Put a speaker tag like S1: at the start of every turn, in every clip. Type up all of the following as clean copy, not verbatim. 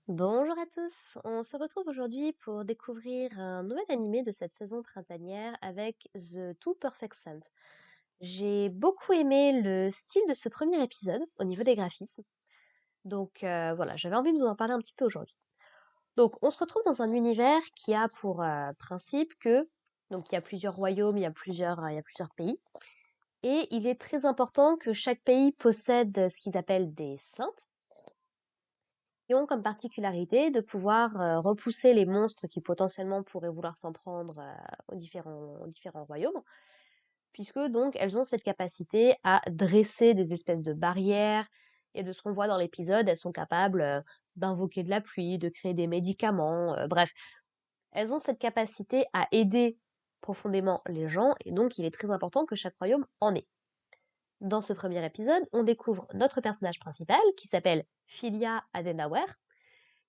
S1: Bonjour à tous, on se retrouve aujourd'hui pour découvrir un nouvel animé de cette saison printanière avec The Two Perfect Scent. J'ai beaucoup aimé le style de ce premier épisode au niveau des graphismes, donc voilà, j'avais envie de vous en parler un petit peu aujourd'hui. Donc on se retrouve dans un univers qui a pour principe que, donc il y a plusieurs royaumes, il y a plusieurs pays, et il est très important que chaque pays possède ce qu'ils appellent des saintes qui ont comme particularité de pouvoir repousser les monstres qui potentiellement pourraient vouloir s'en prendre aux différents royaumes, puisque donc elles ont cette capacité à dresser des espèces de barrières, et de ce qu'on voit dans l'épisode, elles sont capables d'invoquer de la pluie, de créer des médicaments, bref, elles ont cette capacité à aider profondément les gens, et donc il est très important que chaque royaume en ait. Dans ce premier épisode, on découvre notre personnage principal qui s'appelle Philia Adenauer,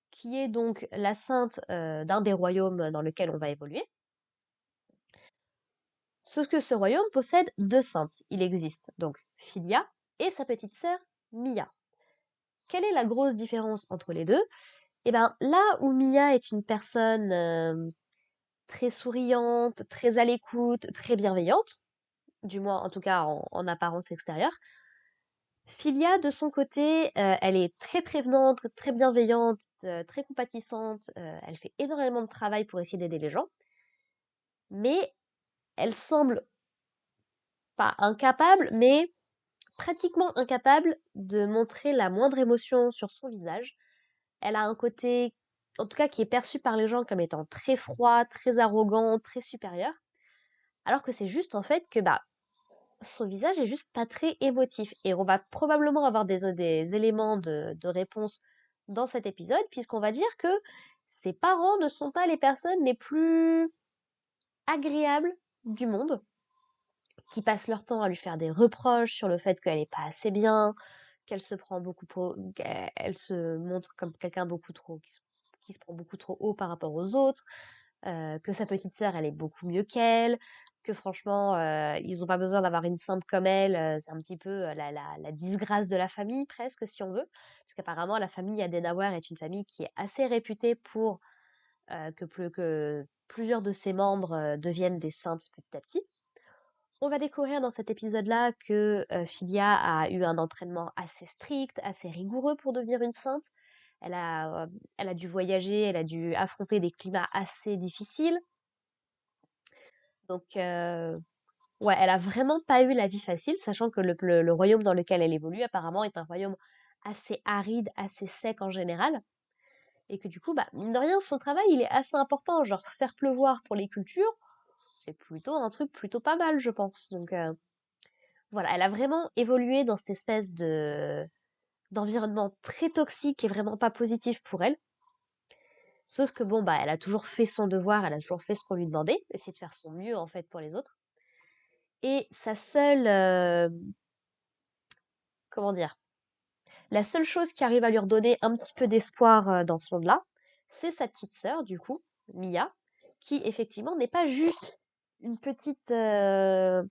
S1: qui est donc la sainte d'un des royaumes dans lequel on va évoluer. Sauf que ce royaume possède deux saintes. Il existe donc Philia et sa petite sœur Mia. Quelle est la grosse différence entre les deux? Eh bien, là où Mia est une personne très souriante, très à l'écoute, très bienveillante, du moins en tout cas en apparence extérieure, Philia, de son côté, elle est très prévenante, très bienveillante, très compatissante, elle fait énormément de travail pour essayer d'aider les gens, mais elle semble pas incapable, mais pratiquement incapable de montrer la moindre émotion sur son visage. Elle a un côté, en tout cas, qui est perçu par les gens comme étant très froid, très arrogant, très supérieur, alors que c'est juste en fait que bah son visage est juste pas très émotif. Et on va probablement avoir des éléments de réponse dans cet épisode, puisqu'on va dire que ses parents ne sont pas les personnes les plus agréables du monde, qui passent leur temps à lui faire des reproches sur le fait qu'elle est pas assez bien, qu'elle se prend beaucoup trop, qu'elle se montre comme quelqu'un beaucoup trop, qui se prend beaucoup trop haut par rapport aux autres, que sa petite sœur, elle est beaucoup mieux qu'elle, que franchement, ils ont pas besoin d'avoir une sainte comme elle, c'est un petit peu la disgrâce de la famille, presque, si on veut. Parce qu'apparemment, la famille Adenauer est une famille qui est assez réputée pour que plusieurs de ses membres deviennent des saintes petit à petit. On va découvrir dans cet épisode-là que Philia a eu un entraînement assez strict, assez rigoureux pour devenir une sainte. Elle a dû voyager, elle a dû affronter des climats assez difficiles. Donc, ouais, elle a vraiment pas eu la vie facile, sachant que le royaume dans lequel elle évolue, apparemment, est un royaume assez aride, assez sec en général. Et que du coup, bah, mine de rien, son travail, il est assez important. Genre, faire pleuvoir pour les cultures, c'est plutôt un truc plutôt pas mal, je pense. Donc, voilà, elle a vraiment évolué dans cette espèce d'environnement très toxique et vraiment pas positif pour elle. Sauf que bon, bah, elle a toujours fait son devoir, elle a toujours fait ce qu'on lui demandait, essayer de faire son mieux en fait pour les autres. Et sa seule, comment dire, la seule chose qui arrive à lui redonner un petit peu d'espoir dans ce monde-là, c'est sa petite sœur, du coup, Mia, qui effectivement n'est pas juste une petite, comment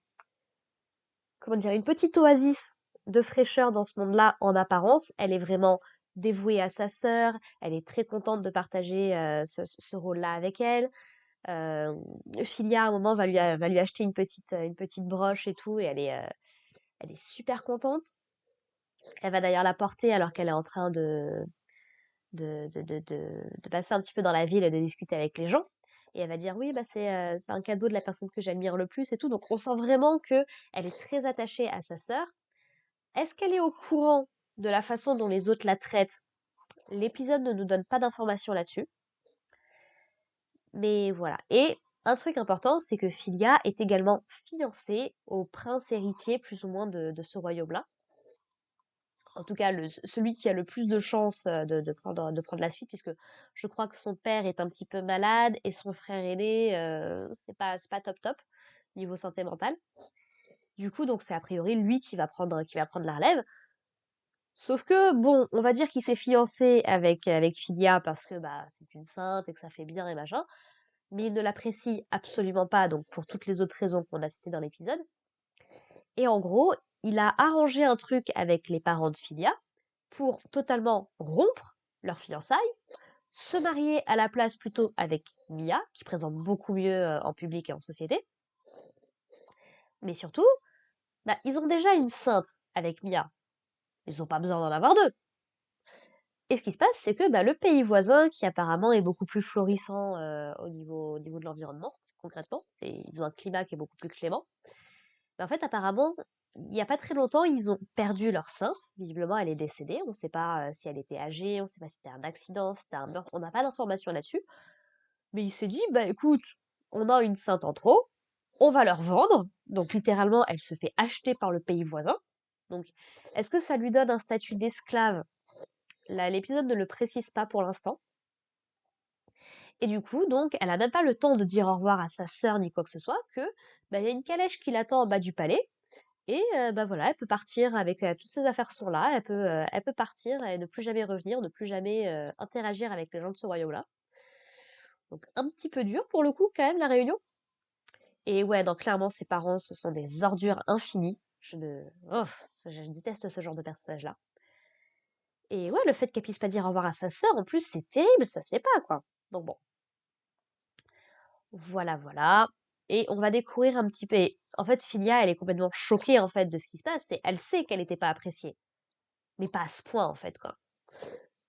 S1: dire, une petite oasis de fraîcheur dans ce monde-là en apparence. Elle est vraiment dévouée à sa sœur. Elle est très contente de partager ce rôle-là avec elle. Euh, Philia, à un moment, va lui acheter une petite broche et tout, et elle est super contente. Elle va d'ailleurs la porter alors qu'elle est en train de passer un petit peu dans la ville et de discuter avec les gens. Et elle va dire oui, bah c'est un cadeau de la personne que j'admire le plus et tout. Donc on sent vraiment que elle est très attachée à sa sœur. Est-ce qu'elle est au courant de la façon dont les autres la traitent? L'épisode ne nous donne pas d'informations là-dessus. Mais voilà. Et un truc important, c'est que Philia est également fiancée au prince héritier, plus ou moins, de ce royaume-là. En tout cas, celui qui a le plus de chances de prendre la suite, puisque je crois que son père est un petit peu malade et son frère aîné, c'est pas top top niveau santé mentale. Du coup, donc c'est a priori lui qui va prendre la relève. Sauf que, bon, on va dire qu'il s'est fiancé avec Philia parce que bah, c'est une sainte et que ça fait bien et machin, mais il ne l'apprécie absolument pas, donc pour toutes les autres raisons qu'on a citées dans l'épisode. Et en gros, il a arrangé un truc avec les parents de Philia pour totalement rompre leur fiançailles, se marier à la place plutôt avec Mia, qui présente beaucoup mieux en public et en société. Mais surtout, bah, ils ont déjà une sainte avec Mia. Ils n'ont pas besoin d'en avoir deux. Et ce qui se passe, c'est que bah, le pays voisin, qui apparemment est beaucoup plus florissant au niveau de l'environnement, concrètement, ils ont un climat qui est beaucoup plus clément. Mais en fait, apparemment, il n'y a pas très longtemps, ils ont perdu leur sainte. Visiblement, elle est décédée. On ne sait pas si elle était âgée, on ne sait pas si c'était un accident, si c'était un meurtre. On n'a pas d'informations là-dessus. Mais il s'est dit, bah écoute, on a une sainte en trop, on va leur vendre. Donc littéralement, elle se fait acheter par le pays voisin. Donc, est-ce que ça lui donne un statut d'esclave? Là, l'épisode ne le précise pas pour l'instant. Et du coup, donc, elle a même pas le temps de dire au revoir à sa sœur ni quoi que ce soit, que bah, il y a une calèche qui l'attend en bas du palais. Et bah voilà, elle peut partir avec toutes ses affaires sont là, elle peut partir et ne plus jamais revenir, ne plus jamais interagir avec les gens de ce royaume-là. Donc un petit peu dur pour le coup quand même la réunion. Et ouais, donc clairement ses parents ce sont des ordures infinies. Oh, je déteste ce genre de personnage-là. Et ouais, le fait qu'elle puisse pas dire au revoir à sa sœur, en plus c'est terrible, ça se fait pas quoi. Donc bon, voilà, voilà. Et on va découvrir un petit peu. Et en fait, Filia, elle est complètement choquée en fait de ce qui se passe. Et elle sait qu'elle n'était pas appréciée, mais pas à ce point en fait quoi.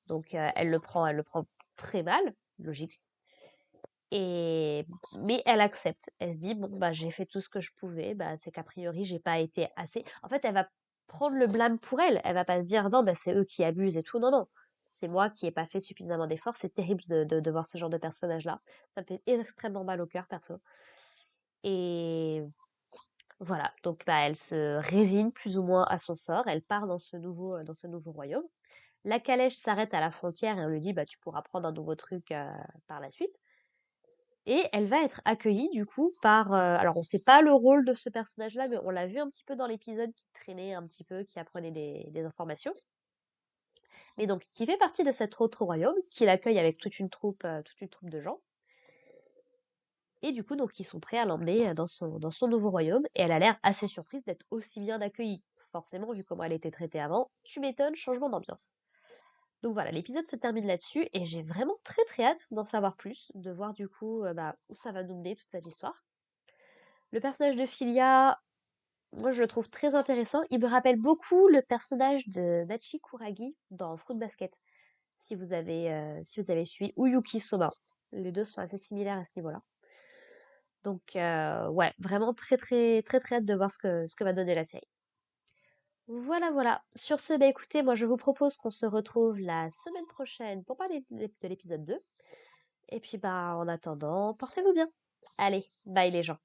S1: Donc elle le prend très mal, logique. Mais elle accepte. Elle se dit bon bah j'ai fait tout ce que je pouvais. Bah c'est qu'a priori j'ai pas été assez. En fait, elle va prendre le blâme pour elle. Elle va pas se dire non bah c'est eux qui abusent et tout. Non non, c'est moi qui ai pas fait suffisamment d'efforts. C'est terrible de voir ce genre de personnage là. Ça me fait extrêmement mal au cœur perso. Et voilà, donc bah, elle se résigne plus ou moins à son sort. Elle part dans ce nouveau royaume. La calèche s'arrête à la frontière et on lui dit bah tu pourras prendre un nouveau truc par la suite. Et elle va être accueillie du coup par. Alors on sait pas le rôle de ce personnage-là, mais on l'a vu un petit peu dans l'épisode qui traînait un petit peu, qui apprenait des informations. Mais donc qui fait partie de cet autre royaume, qui l'accueille avec toute une troupe de gens. Et du coup donc ils sont prêts à l'emmener dans son nouveau royaume. Et elle a l'air assez surprise d'être aussi bien accueillie. Forcément, vu comment elle était traitée avant, tu m'étonnes, changement d'ambiance. Donc voilà, l'épisode se termine là-dessus et j'ai vraiment très très hâte d'en savoir plus, de voir du coup bah, où ça va nous mener toute cette histoire. Le personnage de Filia, moi je le trouve très intéressant. Il me rappelle beaucoup le personnage de Machi Kuragi dans Fruit Basket, si vous avez suivi, ou Yuki Soma. Les deux sont assez similaires à ce niveau-là. Donc ouais, vraiment très très très très hâte de voir ce que va donner la série. Voilà, voilà. Sur ce, bah écoutez, moi je vous propose qu'on se retrouve la semaine prochaine pour parler de l'épisode 2. Et puis bah en attendant, portez-vous bien. Allez, bye les gens.